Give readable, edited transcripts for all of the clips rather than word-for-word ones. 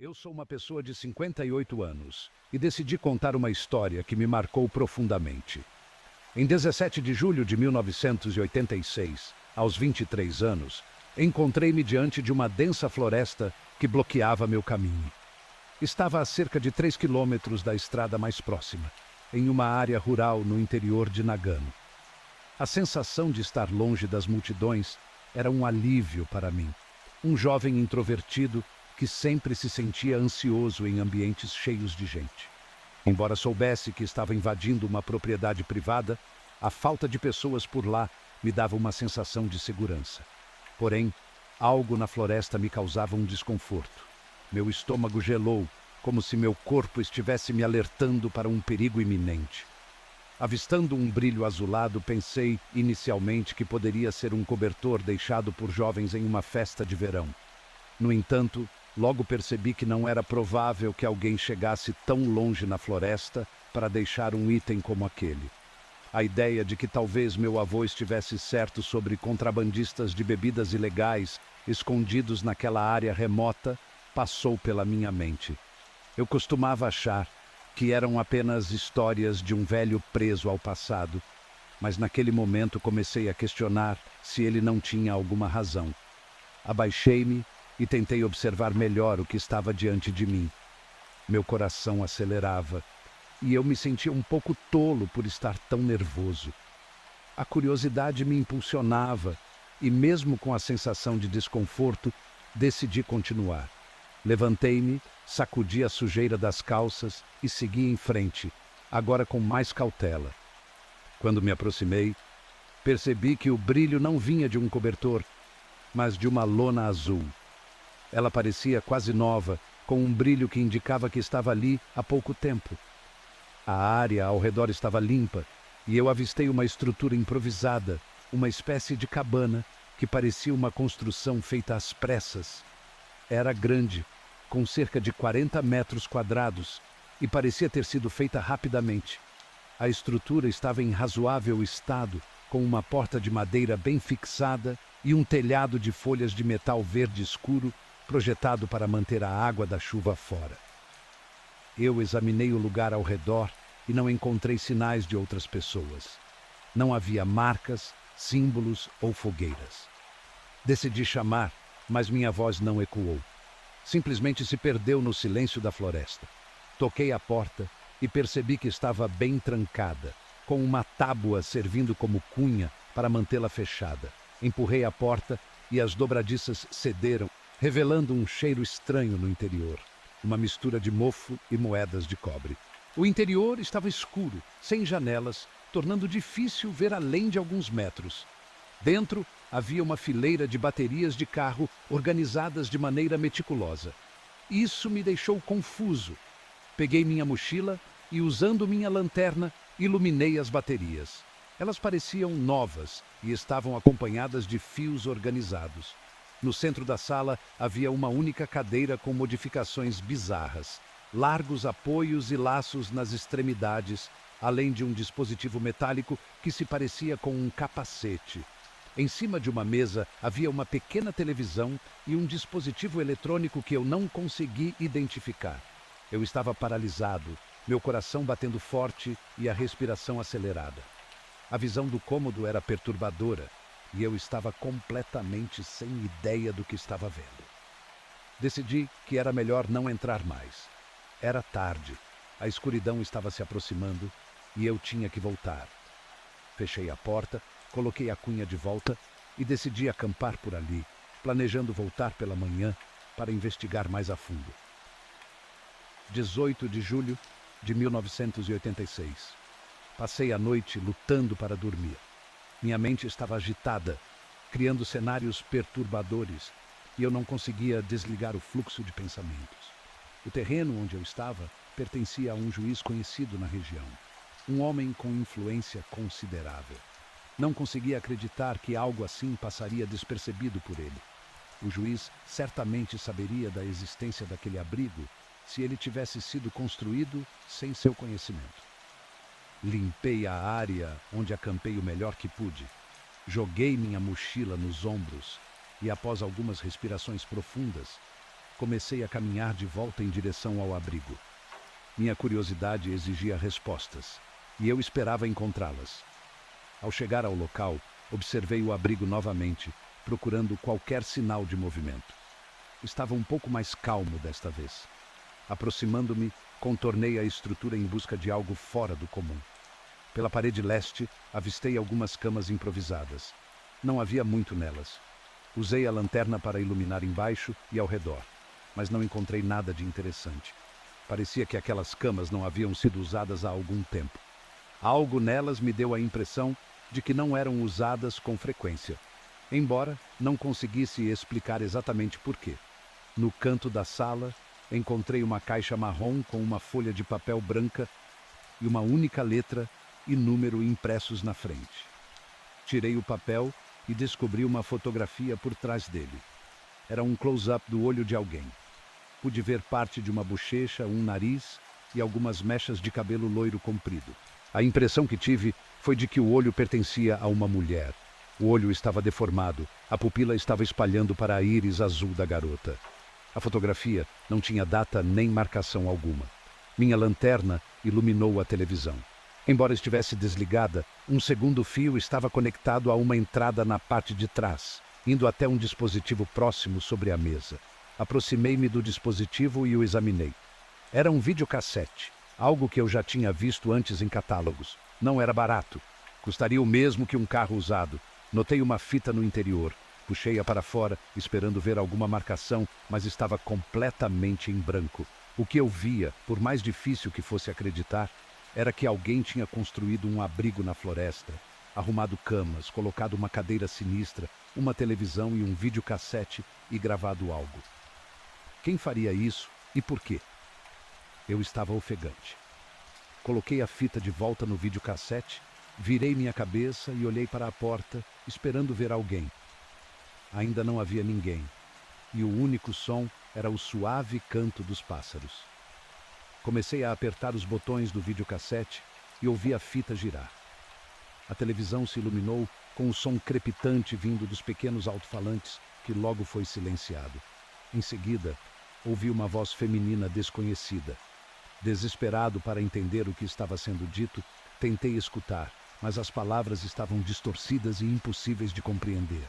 Eu sou uma pessoa de 58 anos e decidi contar uma história que me marcou profundamente. Em 17 de julho de 1986, aos 23 anos, encontrei-me diante de uma densa floresta que bloqueava meu caminho. Estava a cerca de 3 quilômetros da estrada mais próxima, em uma área rural no interior de Nagano. A sensação de estar longe das multidões era um alívio para mim. Um jovem introvertido que sempre se sentia ansioso em ambientes cheios de gente. Embora soubesse que estava invadindo uma propriedade privada, a falta de pessoas por lá me dava uma sensação de segurança. Porém, algo na floresta me causava um desconforto. Meu estômago gelou, como se meu corpo estivesse me alertando para um perigo iminente. Avistando um brilho azulado, pensei inicialmente que poderia ser um cobertor deixado por jovens em uma festa de verão. No entanto, logo percebi que não era provável que alguém chegasse tão longe na floresta para deixar um item como aquele. A ideia de que talvez meu avô estivesse certo sobre contrabandistas de bebidas ilegais escondidos naquela área remota passou pela minha mente. Eu costumava achar que eram apenas histórias de um velho preso ao passado, mas naquele momento comecei a questionar se ele não tinha alguma razão. Abaixei-me e tentei observar melhor o que estava diante de mim. Meu coração acelerava e eu me sentia um pouco tolo por estar tão nervoso. A curiosidade me impulsionava e, mesmo com a sensação de desconforto, decidi continuar. Levantei-me, sacudi a sujeira das calças e segui em frente, agora com mais cautela. Quando me aproximei, percebi que o brilho não vinha de um cobertor, mas de uma lona azul. Ela parecia quase nova, com um brilho que indicava que estava ali há pouco tempo. A área ao redor estava limpa e eu avistei uma estrutura improvisada, uma espécie de cabana que parecia uma construção feita às pressas. Era grande, com cerca de 40 metros quadrados, e parecia ter sido feita rapidamente. A estrutura estava em razoável estado, com uma porta de madeira bem fixada e um telhado de folhas de metal verde escuro projetado para manter a água da chuva fora. Eu examinei o lugar ao redor e não encontrei sinais de outras pessoas. Não havia marcas, símbolos ou fogueiras. Decidi chamar, mas minha voz não ecoou. Simplesmente se perdeu no silêncio da floresta. Toquei a porta e percebi que estava bem trancada, com uma tábua servindo como cunha para mantê-la fechada. Empurrei a porta e as dobradiças cederam, revelando um cheiro estranho no interior, uma mistura de mofo e moedas de cobre. O interior estava escuro, sem janelas, tornando difícil ver além de alguns metros. Dentro havia uma fileira de baterias de carro organizadas de maneira meticulosa. Isso me deixou confuso. Peguei minha mochila e, usando minha lanterna, iluminei as baterias. Elas pareciam novas e estavam acompanhadas de fios organizados. No centro da sala havia uma única cadeira com modificações bizarras, largos apoios e laços nas extremidades, além de um dispositivo metálico que se parecia com um capacete. Em cima de uma mesa havia uma pequena televisão e um dispositivo eletrônico que eu não consegui identificar. Eu estava paralisado, meu coração batendo forte e a respiração acelerada. A visão do cômodo era perturbadora e eu estava completamente sem ideia do que estava vendo. Decidi que era melhor não entrar mais. Era tarde, a escuridão estava se aproximando e eu tinha que voltar. Fechei a porta, coloquei a cunha de volta e decidi acampar por ali, planejando voltar pela manhã para investigar mais a fundo. 18 de julho de 1986. Passei a noite lutando para dormir. Minha mente estava agitada, criando cenários perturbadores, e eu não conseguia desligar o fluxo de pensamentos. O terreno onde eu estava pertencia a um juiz conhecido na região, um homem com influência considerável. Não conseguia acreditar que algo assim passaria despercebido por ele. O juiz certamente saberia da existência daquele abrigo se ele tivesse sido construído sem seu conhecimento. Limpei a área onde acampei o melhor que pude. Joguei minha mochila nos ombros e, após algumas respirações profundas, Comecei a caminhar de volta em direção ao abrigo. Minha curiosidade exigia respostas, e eu esperava encontrá-las. Ao chegar ao local, observei o abrigo novamente, procurando qualquer sinal de movimento. Estava um pouco mais calmo desta vez. Aproximando-me, contornei a estrutura em busca de algo fora do comum. Pela parede leste, avistei algumas camas improvisadas. Não havia muito nelas. Usei a lanterna para iluminar embaixo e ao redor, mas não encontrei nada de interessante. Parecia que aquelas camas não haviam sido usadas há algum tempo. Algo nelas me deu a impressão de que não eram usadas com frequência, embora não conseguisse explicar exatamente por quê. No canto da sala, encontrei uma caixa marrom com uma folha de papel branca e uma única letra e número impressos na frente. Tirei o papel e descobri uma fotografia por trás dele. Era um close-up do olho de alguém. Pude ver parte de uma bochecha, um nariz e algumas mechas de cabelo loiro comprido. A impressão que tive foi de que o olho pertencia a uma mulher. O olho estava deformado, a pupila estava espalhando para a íris azul da garota. A fotografia não tinha data nem marcação alguma. Minha lanterna iluminou a televisão. Embora estivesse desligada, um segundo fio estava conectado a uma entrada na parte de trás, indo até um dispositivo próximo sobre a mesa. Aproximei-me do dispositivo e o examinei. Era um videocassete, algo que eu já tinha visto antes em catálogos. Não era barato. Custaria o mesmo que um carro usado. Notei uma fita no interior. Puxei-a para fora, esperando ver alguma marcação, mas estava completamente em branco. O que eu via, por mais difícil que fosse acreditar, era que alguém tinha construído um abrigo na floresta, arrumado camas, colocado uma cadeira sinistra, uma televisão e um videocassete e gravado algo. Quem faria isso e por quê? Eu estava ofegante. Coloquei a fita de volta no videocassete, virei minha cabeça e olhei para a porta, esperando ver alguém. Ainda não havia ninguém, e o único som era o suave canto dos pássaros. Comecei a apertar os botões do videocassete e ouvi a fita girar. A televisão se iluminou com o som crepitante vindo dos pequenos alto-falantes, que logo foi silenciado. Em seguida, ouvi uma voz feminina desconhecida. Desesperado para entender o que estava sendo dito, tentei escutar, mas as palavras estavam distorcidas e impossíveis de compreender.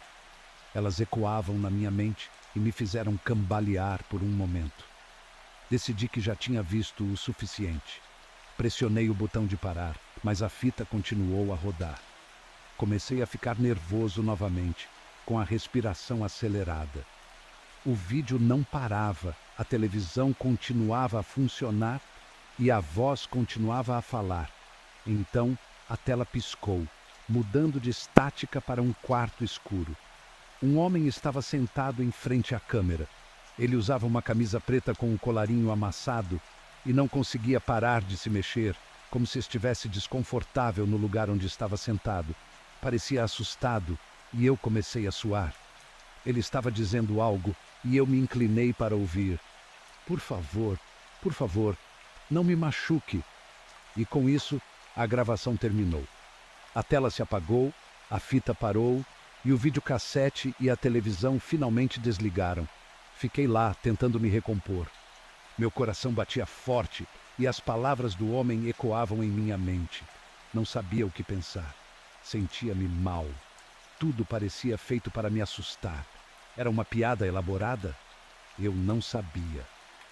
Elas ecoavam na minha mente e me fizeram cambalear por um momento. Decidi que já tinha visto o suficiente. Pressionei o botão de parar, mas a fita continuou a rodar. Comecei a ficar nervoso novamente, com a respiração acelerada. O vídeo não parava, a televisão continuava a funcionar e a voz continuava a falar. Então, a tela piscou, mudando de estática para um quarto escuro. Um homem estava sentado em frente à câmera. Ele usava uma camisa preta com um colarinho amassado e não conseguia parar de se mexer, como se estivesse desconfortável no lugar onde estava sentado. Parecia assustado e eu comecei a suar. Ele estava dizendo algo e eu me inclinei para ouvir. Por favor, não me machuque." E com isso, a gravação terminou. A tela se apagou, a fita parou e o videocassete e a televisão finalmente desligaram. Fiquei lá, tentando me recompor. Meu coração batia forte e as palavras do homem ecoavam em minha mente. Não sabia o que pensar. Sentia-me mal. Tudo parecia feito para me assustar. Era uma piada elaborada? Eu não sabia.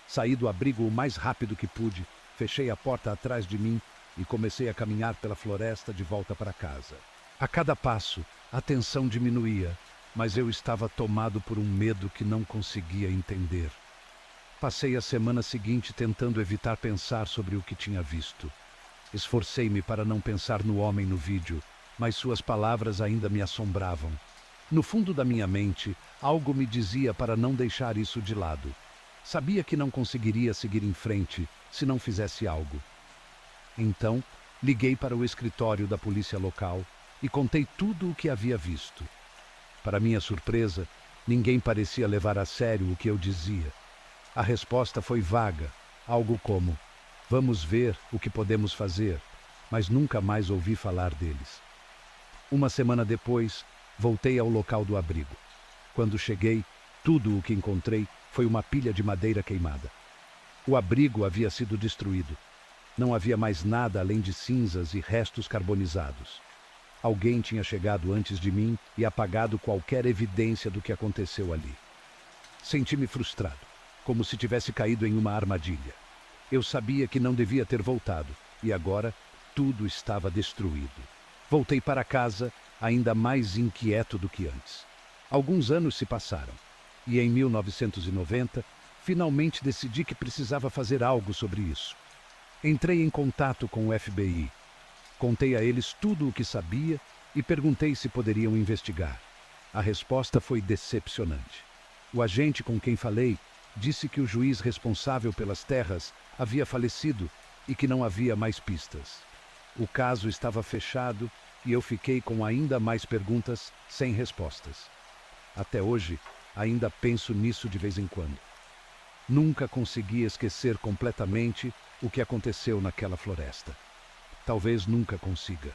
Saí do abrigo o mais rápido que pude, fechei a porta atrás de mim e comecei a caminhar pela floresta de volta para casa. A cada passo, a tensão diminuía, mas eu estava tomado por um medo que não conseguia entender. Passei a semana seguinte tentando evitar pensar sobre o que tinha visto. Esforcei-me para não pensar no homem no vídeo, mas suas palavras ainda me assombravam. No fundo da minha mente, algo me dizia para não deixar isso de lado. Sabia que não conseguiria seguir em frente se não fizesse algo. Então, liguei para o escritório da polícia local e contei tudo o que havia visto. Para minha surpresa, ninguém parecia levar a sério o que eu dizia. A resposta foi vaga, algo como: "Vamos ver o que podemos fazer", mas nunca mais ouvi falar deles. Uma semana depois, voltei ao local do abrigo. Quando cheguei, tudo o que encontrei Foi uma pilha de madeira queimada. O abrigo havia sido destruído. Não havia mais nada além de cinzas e restos carbonizados. Alguém tinha chegado antes de mim e apagado qualquer evidência do que aconteceu ali. Senti-me frustrado, como se tivesse caído em uma armadilha. Eu sabia que não devia ter voltado, e agora tudo estava destruído. Voltei para casa, ainda mais inquieto do que antes. Alguns anos se passaram, e em 1990, finalmente decidi que precisava fazer algo sobre isso. Entrei em contato com o FBI. Contei a eles tudo o que sabia e perguntei se poderiam investigar. A resposta foi decepcionante. O agente com quem falei disse que o juiz responsável pelas terras havia falecido e que não havia mais pistas. O caso estava fechado e eu fiquei com ainda mais perguntas sem respostas. Até hoje, ainda penso nisso de vez em quando. Nunca consegui esquecer completamente o que aconteceu naquela floresta. Talvez nunca consiga.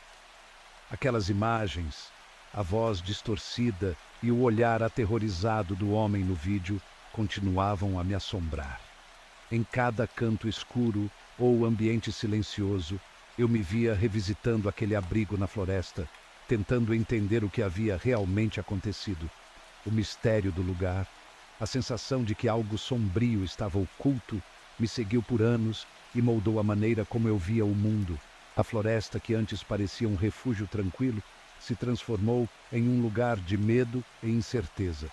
Aquelas imagens, a voz distorcida e o olhar aterrorizado do homem no vídeo continuavam a me assombrar. Em cada canto escuro ou ambiente silencioso, eu me via revisitando aquele abrigo na floresta, tentando entender o que havia realmente acontecido. O mistério do lugar, a sensação de que algo sombrio estava oculto, me seguiu por anos e moldou a maneira como eu via o mundo. A floresta, que antes parecia um refúgio tranquilo, se transformou em um lugar de medo e incerteza.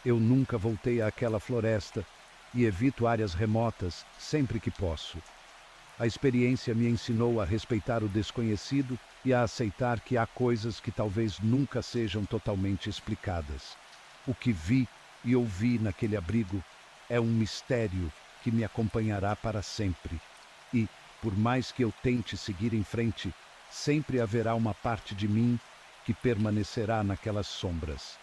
Eu nunca voltei àquela floresta e evito áreas remotas sempre que posso. A experiência me ensinou a respeitar o desconhecido e a aceitar que há coisas que talvez nunca sejam totalmente explicadas. O que vi e ouvi naquele abrigo é um mistério que me acompanhará para sempre. E, por mais que eu tente seguir em frente, sempre haverá uma parte de mim que permanecerá naquelas sombras.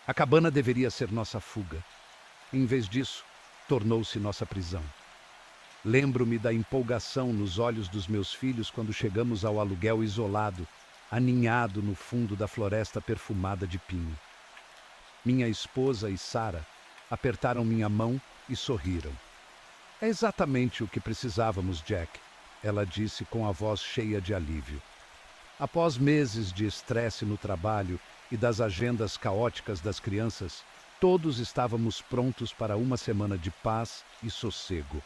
A cabana deveria ser nossa fuga. Em vez disso, tornou-se nossa prisão. Lembro-me da empolgação nos olhos dos meus filhos quando chegamos ao aluguel isolado, aninhado no fundo da floresta perfumada de pinho. Minha esposa e Sarah apertaram minha mão e sorriram. É exatamente o que precisávamos, Jack, ela disse com a voz cheia de alívio. Após meses de estresse no trabalho e das agendas caóticas das crianças, todos estávamos prontos para uma semana de paz e sossego.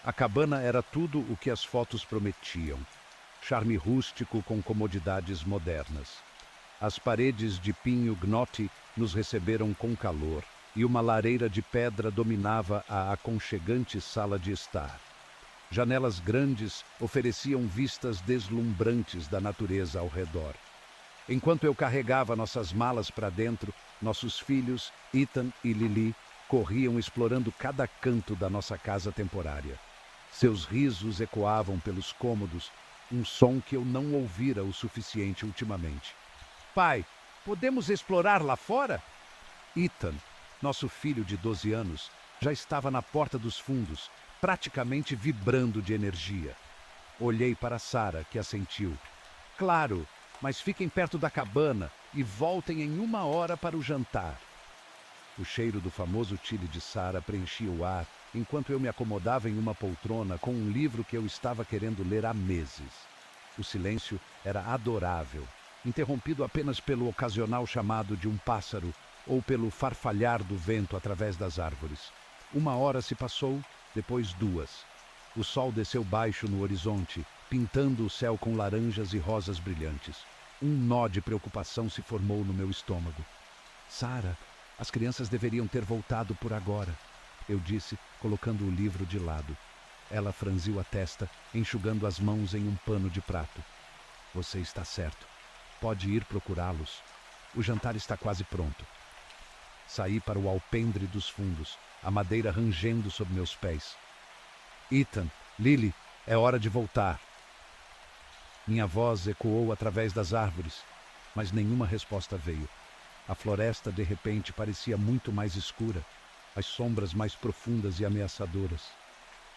A cabana era tudo o que as fotos prometiam. Charme rústico com comodidades modernas. As paredes de pinho gnoti nos receberam com calor e uma lareira de pedra dominava a aconchegante sala de estar. Janelas grandes ofereciam vistas deslumbrantes da natureza ao redor. Enquanto eu carregava nossas malas para dentro, nossos filhos, Ethan e Lily, corriam explorando cada canto da nossa casa temporária. Seus risos ecoavam pelos cômodos, um som que eu não ouvira o suficiente ultimamente. Pai, podemos explorar lá fora? Ethan, nosso filho de 12 anos, já estava na porta dos fundos, praticamente vibrando de energia. Olhei para Sarah, que assentiu. Claro, mas fiquem perto da cabana e voltem em 1 hora para o jantar. O cheiro do famoso chile de Sarah preenchia o ar, enquanto eu me acomodava em uma poltrona com um livro que eu estava querendo ler há meses. O silêncio era adorável, interrompido apenas pelo ocasional chamado de um pássaro ou pelo farfalhar do vento através das árvores. 1 hora se passou, depois 2. O sol desceu baixo no horizonte, pintando o céu com laranjas e rosas brilhantes. Um nó de preocupação se formou no meu estômago. Sarah, as crianças deveriam ter voltado por agora, eu disse, colocando o livro de lado. Ela franziu a testa, enxugando as mãos em um pano de prato. Você está certo. Pode ir procurá-los. O jantar está quase pronto. Saí para o alpendre dos fundos, a madeira rangendo sob meus pés. Ethan, Lily, é hora de voltar. Minha voz ecoou através das árvores, mas nenhuma resposta veio. A floresta, de repente, parecia muito mais escura, as sombras mais profundas e ameaçadoras.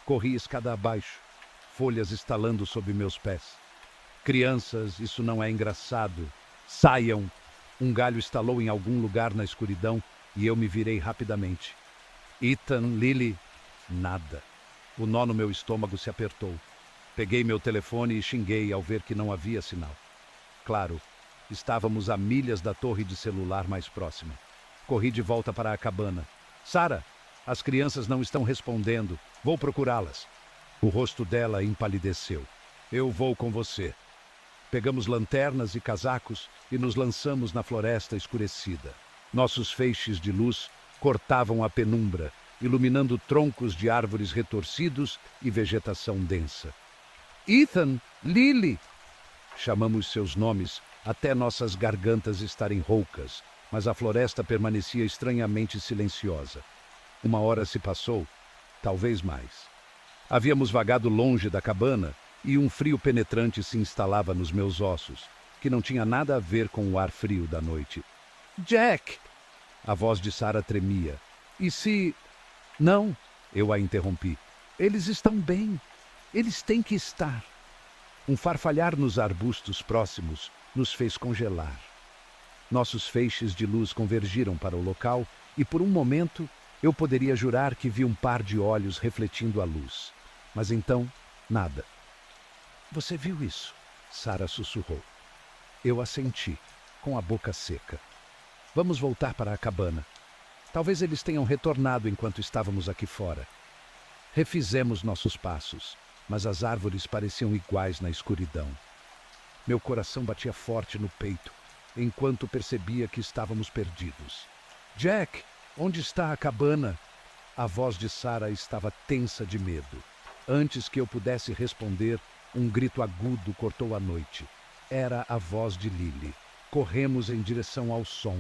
Corri escada abaixo, folhas estalando sob meus pés. Crianças, isso não é engraçado, Saiam! Um galho estalou em algum lugar na escuridão e eu me virei rapidamente. Ethan, Lily, nada. O nó no meu estômago se apertou. Peguei meu telefone e xinguei ao ver que não havia sinal. Claro, estávamos a milhas da torre de celular mais próxima. Corri de volta para a cabana. Sarah, as crianças não estão respondendo. Vou procurá-las. O rosto dela empalideceu. Eu vou com você. Pegamos lanternas e casacos e nos lançamos na floresta escurecida. Nossos feixes de luz cortavam a penumbra, iluminando troncos de árvores retorcidos e vegetação densa. Ethan, Lily! Chamamos seus nomes até nossas gargantas estarem roucas, mas a floresta permanecia estranhamente silenciosa. 1 hora se passou, talvez mais. Havíamos vagado longe da cabana e um frio penetrante se instalava nos meus ossos, que não tinha nada a ver com o ar frio da noite. Jack! A voz de Sarah tremia. E se... Não, eu a interrompi. Eles estão bem. Eles têm que estar. Um farfalhar nos arbustos próximos nos fez congelar. Nossos feixes de luz convergiram para o local e, por um momento, eu poderia jurar que vi um par de olhos refletindo a luz. Mas então, nada. Você viu isso? Sarah sussurrou. Eu assenti, com a boca seca. Vamos voltar para a cabana. Talvez eles tenham retornado enquanto estávamos aqui fora. Refizemos nossos passos, mas as árvores pareciam iguais na escuridão. Meu coração batia forte no peito, enquanto percebia que estávamos perdidos. Jack, onde está a cabana? A voz de Sarah estava tensa de medo. Antes que eu pudesse responder, um grito agudo cortou a noite. Era a voz de Lily. Corremos em direção ao som,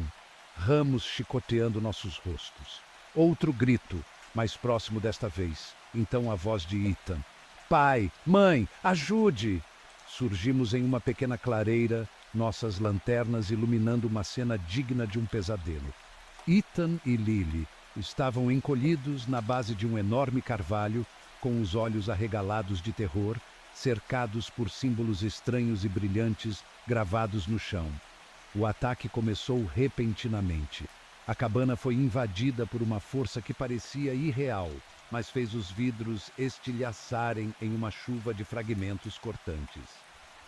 ramos chicoteando nossos rostos. Outro grito, mais próximo desta vez. Então a voz de Ethan. Pai, mãe, ajude! Surgimos em uma pequena clareira, nossas lanternas iluminando uma cena digna de um pesadelo. Ethan e Lily estavam encolhidos na base de um enorme carvalho, com os olhos arregalados de terror, cercados por símbolos estranhos e brilhantes gravados no chão. O ataque começou repentinamente. A cabana foi invadida por uma força que parecia irreal, mas fez os vidros estilhaçarem em uma chuva de fragmentos cortantes.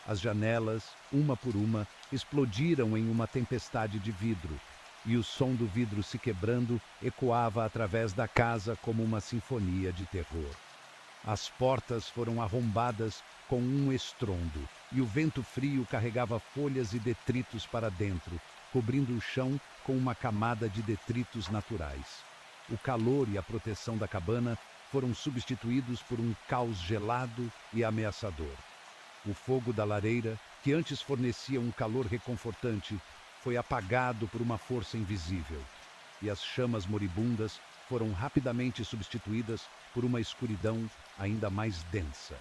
As janelas, uma por uma, explodiram em uma tempestade de vidro, e o som do vidro se quebrando ecoava através da casa como uma sinfonia de terror. As portas foram arrombadas com um estrondo, e o vento frio carregava folhas e detritos para dentro, cobrindo o chão com uma camada de detritos naturais. O calor e a proteção da cabana foram substituídos por um caos gelado e ameaçador. O fogo da lareira, que antes fornecia um calor reconfortante, foi apagado por uma força invisível, e as chamas moribundas foram rapidamente substituídas por uma escuridão ainda mais densa.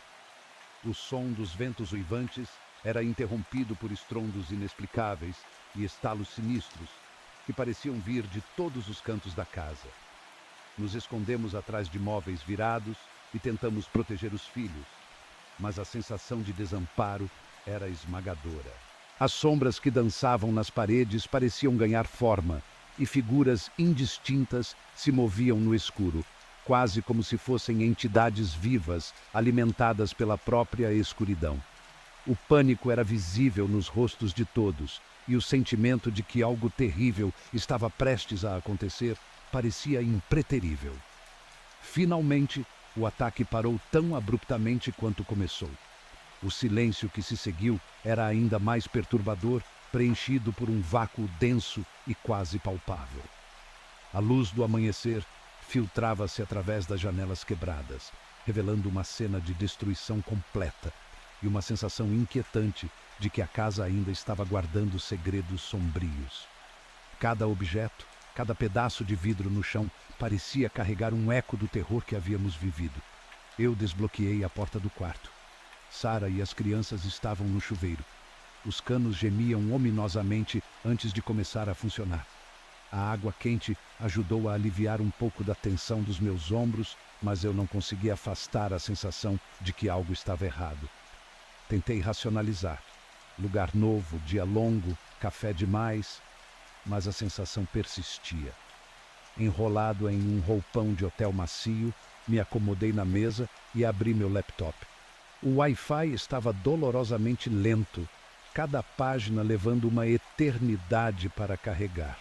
O som dos ventos uivantes era interrompido por estrondos inexplicáveis e estalos sinistros que pareciam vir de todos os cantos da casa. Nos escondemos atrás de móveis virados e tentamos proteger os filhos, mas a sensação de desamparo era esmagadora. As sombras que dançavam nas paredes pareciam ganhar forma, e figuras indistintas se moviam no escuro, quase como se fossem entidades vivas alimentadas pela própria escuridão. O pânico era visível nos rostos de todos, e o sentimento de que algo terrível estava prestes a acontecer parecia impreterível. Finalmente, o ataque parou tão abruptamente quanto começou. O silêncio que se seguiu era ainda mais perturbador, preenchido por um vácuo denso e quase palpável. A luz do amanhecer filtrava-se através das janelas quebradas, revelando uma cena de destruição completa e uma sensação inquietante de que a casa ainda estava guardando segredos sombrios. Cada objeto, cada pedaço de vidro no chão parecia carregar um eco do terror que havíamos vivido. Eu desbloqueei a porta do quarto. Sarah e as crianças estavam no chuveiro. Os canos gemiam ominosamente antes de começar a funcionar. A água quente ajudou a aliviar um pouco da tensão dos meus ombros, mas eu não conseguia afastar a sensação de que algo estava errado. Tentei racionalizar. Lugar novo, dia longo, café demais, mas a sensação persistia. Enrolado em um roupão de hotel macio, me acomodei na mesa e abri meu laptop. O Wi-Fi estava dolorosamente lento, cada página levando uma eternidade para carregar.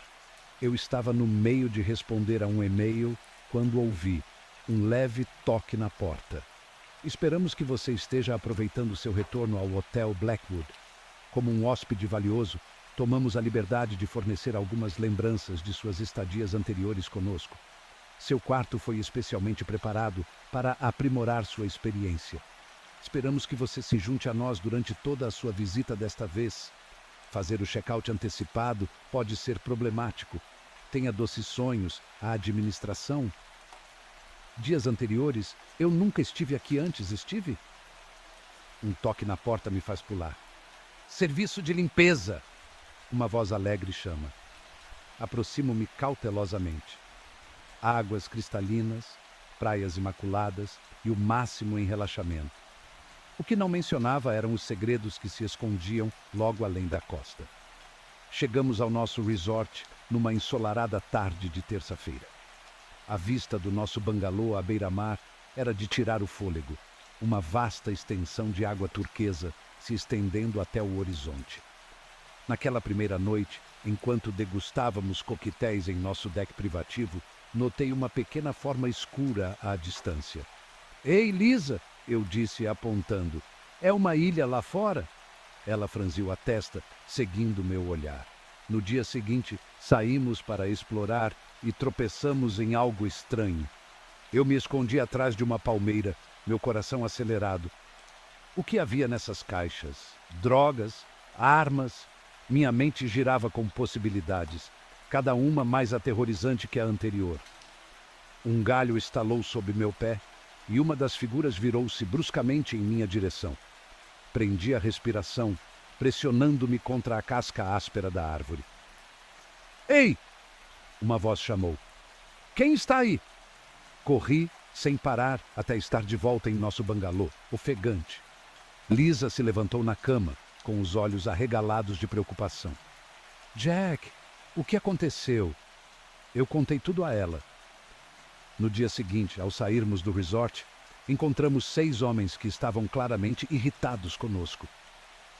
Eu estava no meio de responder a um e-mail quando ouvi um leve toque na porta. Esperamos que você esteja aproveitando seu retorno ao Hotel Blackwood. Como um hóspede valioso, tomamos a liberdade de fornecer algumas lembranças de suas estadias anteriores conosco. Seu quarto foi especialmente preparado para aprimorar sua experiência. Esperamos que você se junte a nós durante toda a sua visita desta vez. Fazer o check-out antecipado pode ser problemático. Tenha doces sonhos, a administração. Dias anteriores, eu nunca estive aqui antes, estive? Um toque na porta me faz pular. Serviço de limpeza! Uma voz alegre chama. Aproximo-me cautelosamente. Águas cristalinas, praias imaculadas e o máximo em relaxamento. O que não mencionava eram os segredos que se escondiam logo além da costa. Chegamos ao nosso resort numa ensolarada tarde de terça-feira. A vista do nosso bangalô à beira-mar era de tirar o fôlego, uma vasta extensão de água turquesa se estendendo até o horizonte. Naquela primeira noite, enquanto degustávamos coquetéis em nosso deck privativo, notei uma pequena forma escura à distância. "Ei, Lisa!" eu disse apontando. "É uma ilha lá fora?" Ela franziu a testa, seguindo meu olhar. No dia seguinte, saímos para explorar e tropeçamos em algo estranho. Eu me escondi atrás de uma palmeira, meu coração acelerado. O que havia nessas caixas? Drogas? Armas? Minha mente girava com possibilidades, cada uma mais aterrorizante que a anterior. Um galho estalou sob meu pé e uma das figuras virou-se bruscamente em minha direção. Prendi a respiração, pressionando-me contra a casca áspera da árvore. "Ei!" uma voz chamou. "Quem está aí?" Corri, sem parar, até estar de volta em nosso bangalô, ofegante. Lisa se levantou na cama, com os olhos arregalados de preocupação. "Jack, o que aconteceu?" Eu contei tudo a ela. No dia seguinte, ao sairmos do resort, encontramos 6 homens que estavam claramente irritados conosco.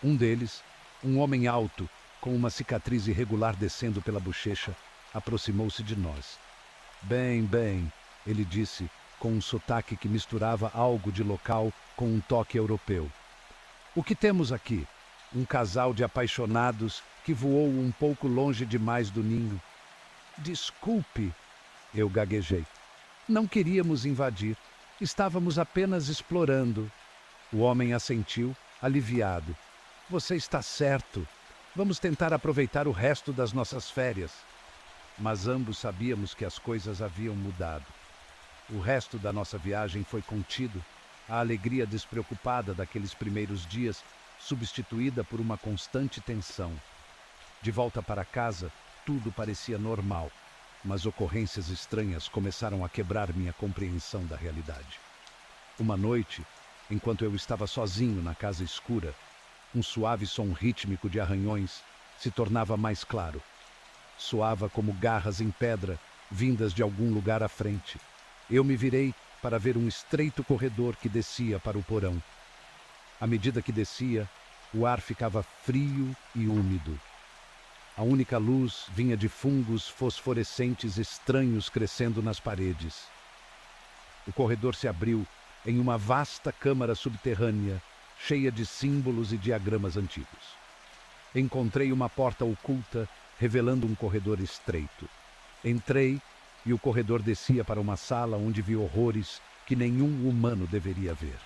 Um deles, um homem alto, com uma cicatriz irregular descendo pela bochecha, aproximou-se de nós. Bem, ele disse, com um sotaque que misturava algo de local com um toque europeu. "O que temos aqui? Um casal de apaixonados que voou um pouco longe demais do ninho." "Desculpe", eu gaguejei. "Não queríamos invadir. Estávamos apenas explorando." O homem assentiu, aliviado. "Você está certo. Vamos tentar aproveitar o resto das nossas férias." Mas ambos sabíamos que as coisas haviam mudado. O resto da nossa viagem foi contido, a alegria despreocupada daqueles primeiros dias substituída por uma constante tensão. De volta para casa, tudo parecia normal, mas ocorrências estranhas começaram a quebrar minha compreensão da realidade. Uma noite, enquanto eu estava sozinho na casa escura, um suave som rítmico de arranhões se tornava mais claro. Soava como garras em pedra, vindas de algum lugar à frente. Eu me virei para ver um estreito corredor que descia para o porão. À medida que descia, o ar ficava frio e úmido. A única luz vinha de fungos fosforescentes estranhos crescendo nas paredes. O corredor se abriu em uma vasta câmara subterrânea, cheia de símbolos e diagramas antigos. Encontrei uma porta oculta, revelando um corredor estreito. Entrei e o corredor descia para uma sala onde vi horrores que nenhum humano deveria ver.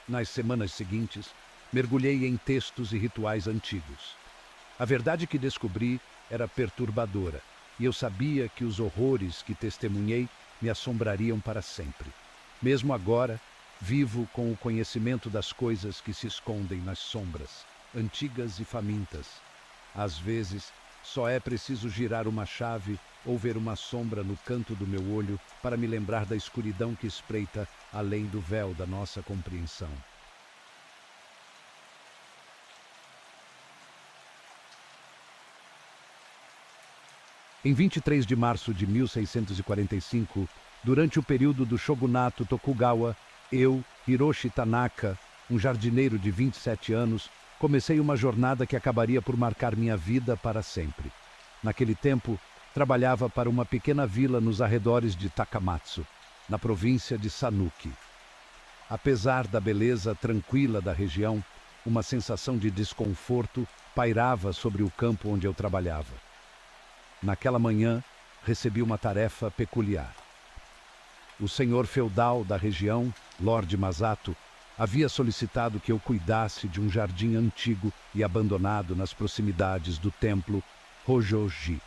Nas semanas seguintes, mergulhei em textos e rituais antigos. A verdade que descobri era perturbadora, e eu sabia que os horrores que testemunhei me assombrariam para sempre. Mesmo agora, vivo com o conhecimento das coisas que se escondem nas sombras, antigas e famintas. Às vezes, só é preciso girar uma chave ou ver uma sombra no canto do meu olho para me lembrar da escuridão que espreita além do véu da nossa compreensão. Em 23 de março de 1645, durante o período do shogunato Tokugawa, eu, Hiroshi Tanaka, um jardineiro de 27 anos, comecei uma jornada que acabaria por marcar minha vida para sempre. Naquele tempo, trabalhava para uma pequena vila nos arredores de Takamatsu, na província de Sanuki. Apesar da beleza tranquila da região, uma sensação de desconforto pairava sobre o campo onde eu trabalhava. Naquela manhã, recebi uma tarefa peculiar. O senhor feudal da região, Lord Masato, havia solicitado que eu cuidasse de um jardim antigo e abandonado nas proximidades do templo Hojoji.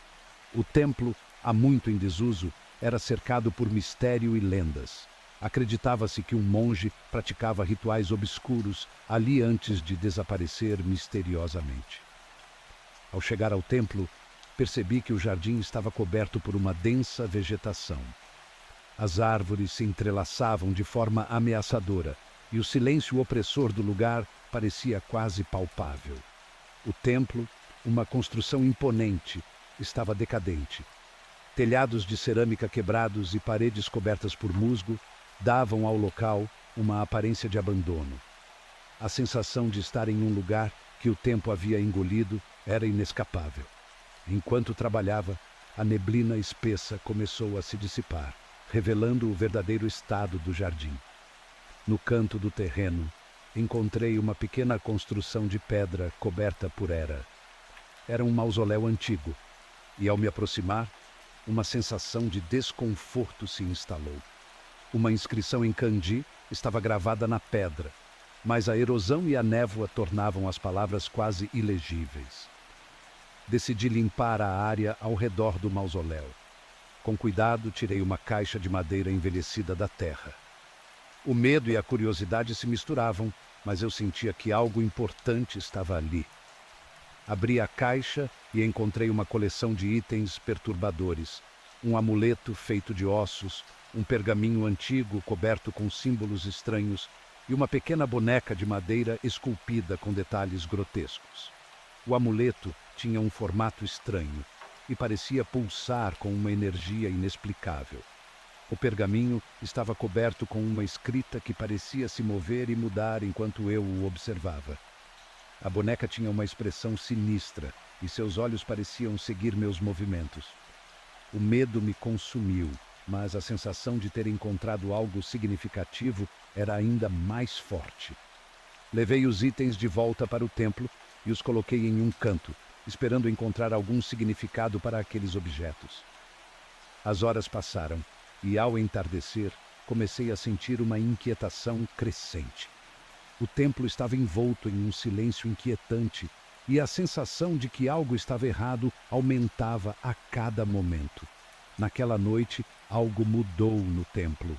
O templo, há muito em desuso, era cercado por mistério e lendas. Acreditava-se que um monge praticava rituais obscuros ali antes de desaparecer misteriosamente. Ao chegar ao templo, percebi que o jardim estava coberto por uma densa vegetação. As árvores se entrelaçavam de forma ameaçadora e o silêncio opressor do lugar parecia quase palpável. O templo, uma construção imponente, estava decadente. Telhados de cerâmica quebrados e paredes cobertas por musgo davam ao local uma aparência de abandono. A sensação de estar em um lugar que o tempo havia engolido era inescapável. Enquanto trabalhava, a neblina espessa começou a se dissipar, revelando o verdadeiro estado do jardim. No canto do terreno, encontrei uma pequena construção de pedra coberta por era. Era um mausoléu antigo, e ao me aproximar, uma sensação de desconforto se instalou. Uma inscrição em kanji estava gravada na pedra, mas a erosão e a névoa tornavam as palavras quase ilegíveis. Decidi limpar a área ao redor do mausoléu. Com cuidado, tirei uma caixa de madeira envelhecida da terra. O medo e a curiosidade se misturavam, mas eu sentia que algo importante estava ali. Abri a caixa e encontrei uma coleção de itens perturbadores. Um amuleto feito de ossos, um pergaminho antigo coberto com símbolos estranhos e uma pequena boneca de madeira esculpida com detalhes grotescos. O amuleto tinha um formato estranho e parecia pulsar com uma energia inexplicável. O pergaminho estava coberto com uma escrita que parecia se mover e mudar enquanto eu o observava. A boneca tinha uma expressão sinistra e seus olhos pareciam seguir meus movimentos. O medo me consumiu, mas a sensação de ter encontrado algo significativo era ainda mais forte. Levei os itens de volta para o templo e os coloquei em um canto, esperando encontrar algum significado para aqueles objetos. As horas passaram e, ao entardecer, comecei a sentir uma inquietação crescente. O templo estava envolto em um silêncio inquietante e a sensação de que algo estava errado aumentava a cada momento. Naquela noite, algo mudou no templo.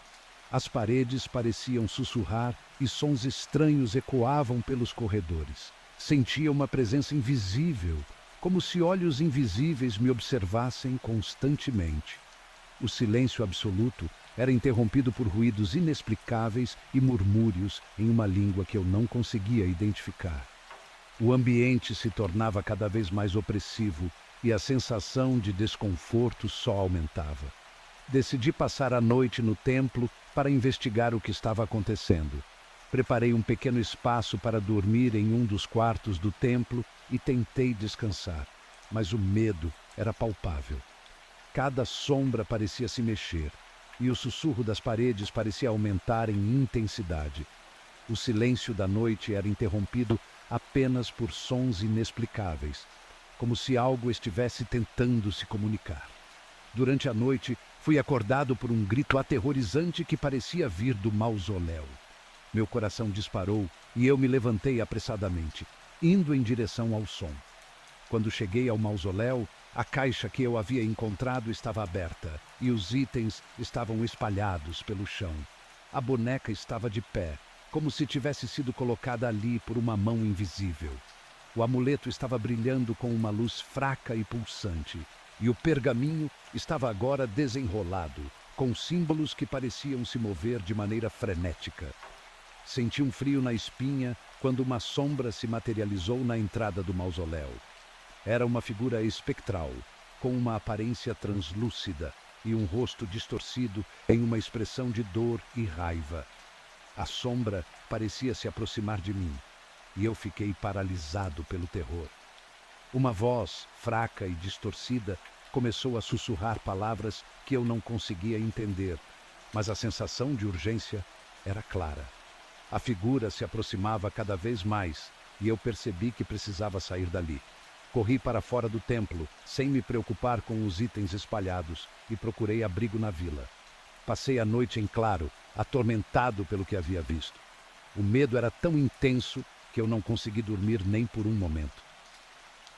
As paredes pareciam sussurrar e sons estranhos ecoavam pelos corredores. Sentia uma presença invisível, como se olhos invisíveis me observassem constantemente. O silêncio absoluto era interrompido por ruídos inexplicáveis e murmúrios em uma língua que eu não conseguia identificar. O ambiente se tornava cada vez mais opressivo e a sensação de desconforto só aumentava. Decidi passar a noite no templo para investigar o que estava acontecendo. Preparei um pequeno espaço para dormir em um dos quartos do templo e tentei descansar, mas o medo era palpável. Cada sombra parecia se mexer e o sussurro das paredes parecia aumentar em intensidade. O silêncio da noite era interrompido apenas por sons inexplicáveis, como se algo estivesse tentando se comunicar. Durante a noite, fui acordado por um grito aterrorizante que parecia vir do mausoléu. Meu coração disparou e eu me levantei apressadamente, indo em direção ao som. Quando cheguei ao mausoléu, a caixa que eu havia encontrado estava aberta e os itens estavam espalhados pelo chão. A boneca estava de pé, como se tivesse sido colocada ali por uma mão invisível. O amuleto estava brilhando com uma luz fraca e pulsante, e o pergaminho estava agora desenrolado, com símbolos que pareciam se mover de maneira frenética. Senti um frio na espinha quando uma sombra se materializou na entrada do mausoléu. Era uma figura espectral, com uma aparência translúcida e um rosto distorcido em uma expressão de dor e raiva. A sombra parecia se aproximar de mim, e eu fiquei paralisado pelo terror. Uma voz, fraca e distorcida, começou a sussurrar palavras que eu não conseguia entender, mas a sensação de urgência era clara. A figura se aproximava cada vez mais, e eu percebi que precisava sair dali. Corri para fora do templo, sem me preocupar com os itens espalhados, e procurei abrigo na vila. Passei a noite em claro, atormentado pelo que havia visto. O medo era tão intenso que eu não consegui dormir nem por um momento.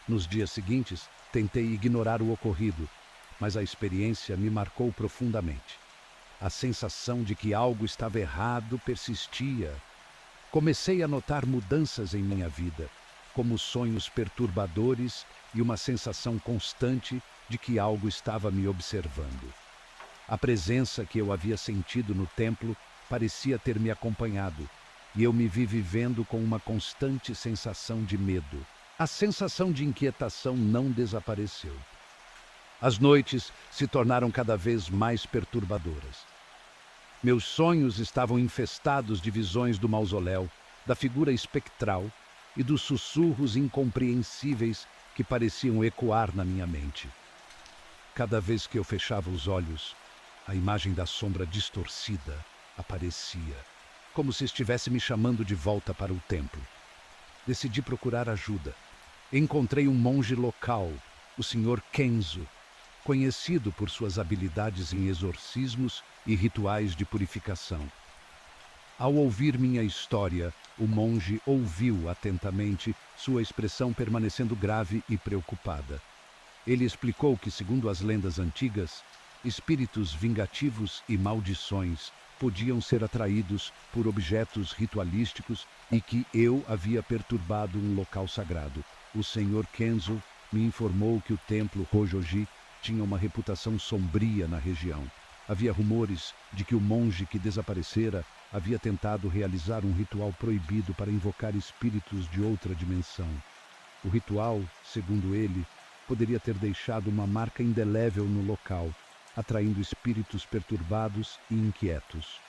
Nos dias seguintes, tentei ignorar o ocorrido, mas a experiência me marcou profundamente. A sensação de que algo estava errado persistia. Comecei a notar mudanças em minha vida, como sonhos perturbadores e uma sensação constante de que algo estava me observando. A presença que eu havia sentido no templo parecia ter me acompanhado, e eu me vi vivendo com uma constante sensação de medo. A sensação de inquietação não desapareceu. As noites se tornaram cada vez mais perturbadoras. Meus sonhos estavam infestados de visões do mausoléu, da figura espectral e dos sussurros incompreensíveis que pareciam ecoar na minha mente. Cada vez que eu fechava os olhos, a imagem da sombra distorcida aparecia, como se estivesse me chamando de volta para o templo. Decidi procurar ajuda. Encontrei um monge local, o Sr. Kenzo, conhecido por suas habilidades em exorcismos e rituais de purificação. Ao ouvir minha história, o monge ouviu atentamente, sua expressão permanecendo grave e preocupada. Ele explicou que, segundo as lendas antigas, espíritos vingativos e maldições podiam ser atraídos por objetos ritualísticos e que eu havia perturbado um local sagrado. O Sr. Kenzo me informou que o templo Hojoji tinha uma reputação sombria na região. Havia rumores de que o monge que desaparecera havia tentado realizar um ritual proibido para invocar espíritos de outra dimensão. O ritual, segundo ele, poderia ter deixado uma marca indelével no local, atraindo espíritos perturbados e inquietos.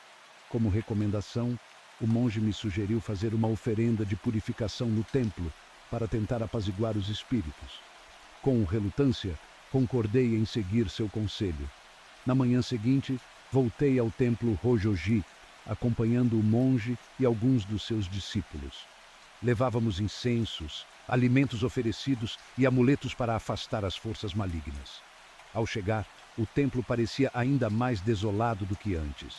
Como recomendação, o monge me sugeriu fazer uma oferenda de purificação no templo para tentar apaziguar os espíritos. Com relutância, concordei em seguir seu conselho. Na manhã seguinte, voltei ao templo Hojoji, acompanhando o monge e alguns dos seus discípulos. Levávamos incensos, alimentos oferecidos e amuletos para afastar as forças malignas. Ao chegar, o templo parecia ainda mais desolado do que antes.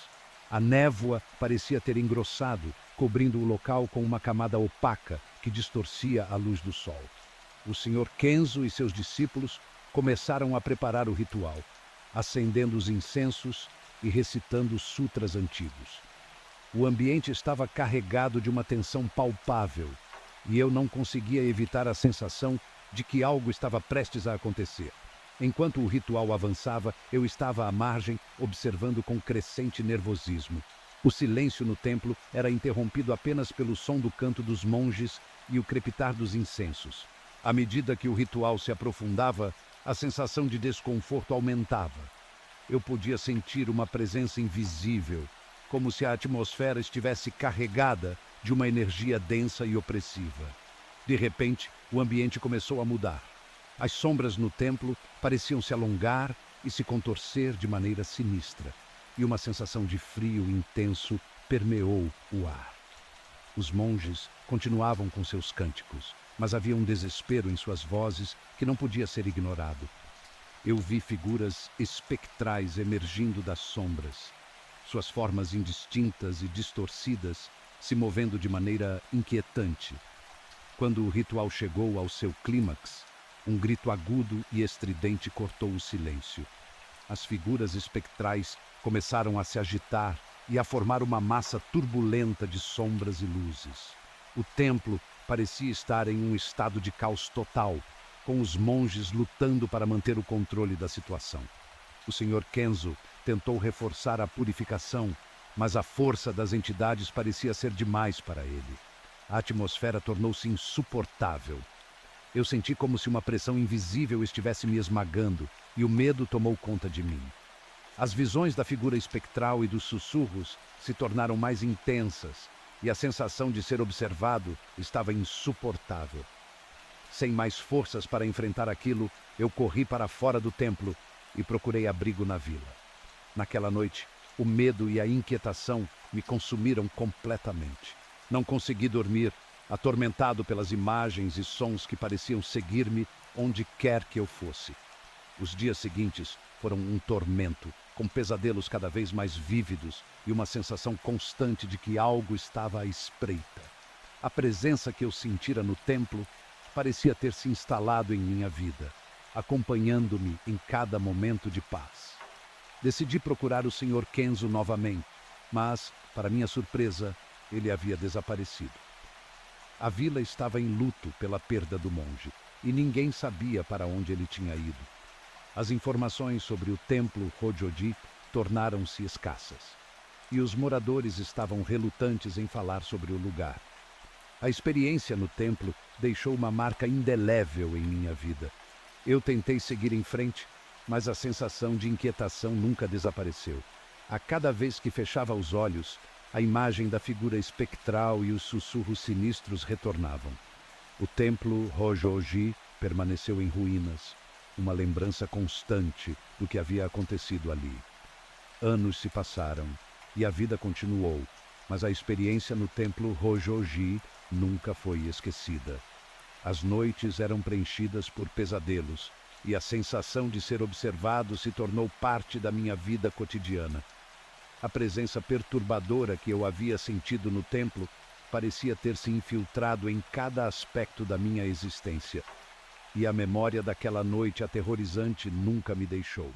A névoa parecia ter engrossado, cobrindo o local com uma camada opaca que distorcia a luz do sol. O Sr. Kenzo e seus discípulos começaram a preparar o ritual, acendendo os incensos e recitando sutras antigos. O ambiente estava carregado de uma tensão palpável, e eu não conseguia evitar a sensação de que algo estava prestes a acontecer. Enquanto o ritual avançava, eu estava à margem, observando com crescente nervosismo. O silêncio no templo era interrompido apenas pelo som do canto dos monges e o crepitar dos incensos. À medida que o ritual se aprofundava, a sensação de desconforto aumentava. Eu podia sentir uma presença invisível, como se a atmosfera estivesse carregada de uma energia densa e opressiva. De repente, o ambiente começou a mudar. As sombras no templo pareciam se alongar e se contorcer de maneira sinistra, e uma sensação de frio intenso permeou o ar. Os monges continuavam com seus cânticos, mas havia um desespero em suas vozes que não podia ser ignorado. Eu vi figuras espectrais emergindo das sombras, suas formas indistintas e distorcidas se movendo de maneira inquietante. Quando o ritual chegou ao seu clímax, um grito agudo e estridente cortou o silêncio. As figuras espectrais começaram a se agitar e a formar uma massa turbulenta de sombras e luzes. O templo parecia estar em um estado de caos total, com os monges lutando para manter o controle da situação. O Sr. Kenzo tentou reforçar a purificação, mas a força das entidades parecia ser demais para ele. A atmosfera tornou-se insuportável. Eu senti como se uma pressão invisível estivesse me esmagando e o medo tomou conta de mim. As visões da figura espectral e dos sussurros se tornaram mais intensas e a sensação de ser observado estava insuportável. Sem mais forças para enfrentar aquilo, eu corri para fora do templo e procurei abrigo na vila. Naquela noite, o medo e a inquietação me consumiram completamente. Não consegui dormir, atormentado pelas imagens e sons que pareciam seguir-me onde quer que eu fosse. Os dias seguintes foram um tormento, com pesadelos cada vez mais vívidos e uma sensação constante de que algo estava à espreita. A presença que eu sentira no templo parecia ter se instalado em minha vida, acompanhando-me em cada momento de paz. Decidi procurar o Sr. Kenzo novamente, mas, para minha surpresa, ele havia desaparecido. A vila estava em luto pela perda do monge, e ninguém sabia para onde ele tinha ido. As informações sobre o templo Hojoji tornaram-se escassas, e os moradores estavam relutantes em falar sobre o lugar. A experiência no templo deixou uma marca indelével em minha vida. Eu tentei seguir em frente, mas a sensação de inquietação nunca desapareceu. A cada vez que fechava os olhos, a imagem da figura espectral e os sussurros sinistros retornavam. O templo Hojoji permaneceu em ruínas, uma lembrança constante do que havia acontecido ali. Anos se passaram e a vida continuou, mas a experiência no templo Hojoji nunca foi esquecida. As noites eram preenchidas por pesadelos e a sensação de ser observado se tornou parte da minha vida cotidiana. A presença perturbadora que eu havia sentido no templo parecia ter se infiltrado em cada aspecto da minha existência. E a memória daquela noite aterrorizante nunca me deixou.